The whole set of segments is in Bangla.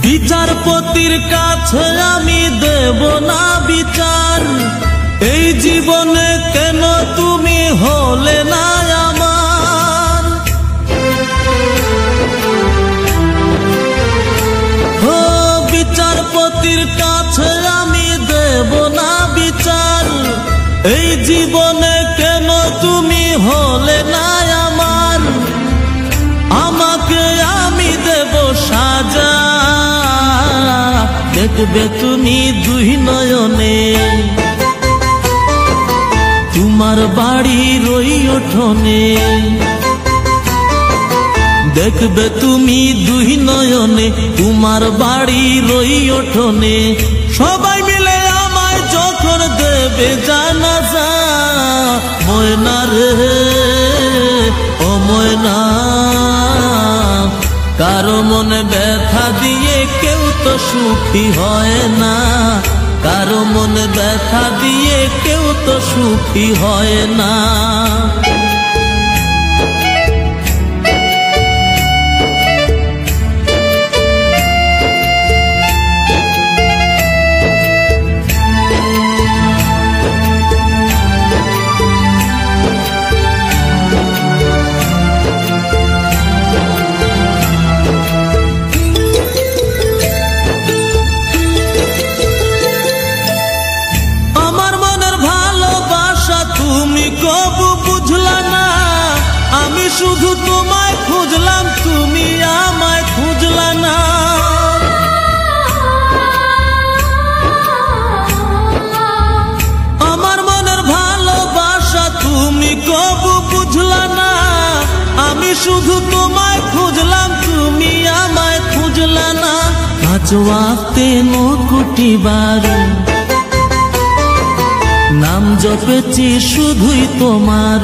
বিচারপতির কাছে আমি দেব না বিচার, এই জীবনে কেন তুমি হলে না আমার। ও বিচারপতির কাছে আমি দেব না বিচার, এই জীবনে কেন তুমি হলে না আমার। আমাকে আমি দেব সাজা, দেখবে তুমি দুই নয়নে, তোমার বাড়ির ওই উঠোনে। দেখবে তুমি দুই নয়নে, তোমার বাড়ির ওই উঠোনে। সবাই মিলে আমায় যখন দেবে জানাজা, ময়না রে ও ময়না, কারো মনে ব্যথা দিয়ে কেউ তো সুখী হয় না, কারো মনে ব্যথা দিয়ে কেউ তো সুখী হয় না। কবু বুঝলা না, আমি শুধু তোমায় খুঁজলাম, তুমি আমায় খুঁজলা না। আমার মনের ভালোবাসা তুমি কবু বুঝলা না, আমি শুধু তোমায় খুঁজলাম, তুমি আমায় খুঁজলা না। পাঁচ ওয়াক্তে 9 কোটি বার নাম জপেছি শুধুই তোমার,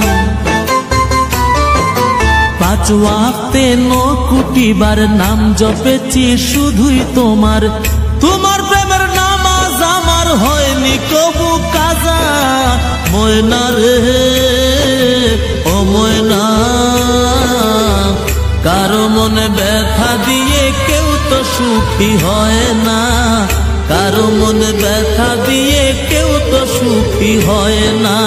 5 ওয়াক্তে 9 কোটি বার নাম জপেছি শুধুই তোমার। তোমার প্রেমের নামাজ আমার হয়নি কবু কাজা, ময়না রে ও ময়না, কারো মনে ব্যথা দিয়ে কেউ তো সুখী হয় না, কারো মনে ব্যথা দিয়ে কেউ তো সুখী হয় না।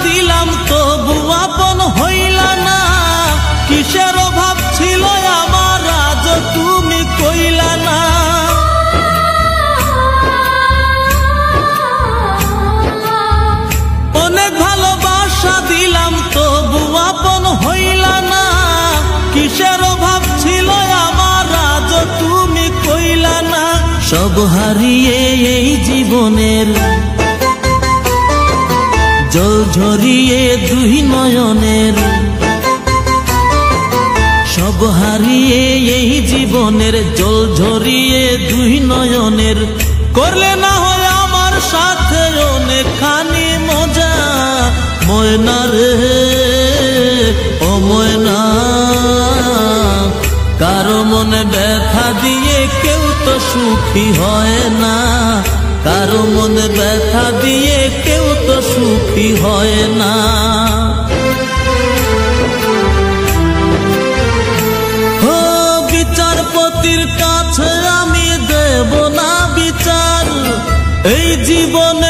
দিলাম তবু আপন হইলা না, কিসের অভাব ছিল আমার আজ তুমি কইলা না। অনেক ভালোবাসা দিলাম তবু আপন হইলা না, কিসের অভাব ছিল আমার আজ তুমি কইলা না। সব হারিয়ে এই জীবনের জল ঝরিয়ে দুই নয়নের, সব হারিয়ে এই জীবনের জল ঝরিয়ে দুই নয়নের। করলে না হয় আমার সাথে অনেকখানি মজা, ময়না রে ও ময়না, কারো মনে ব্যথা দিয়ে কেউ তো সুখী হয় না, কারো মনে ব্যথা দিয়ে কেউ তো সুখী হয় না। ও বিচারপতির কাছে আমি দেব না বিচার, এই জীবনে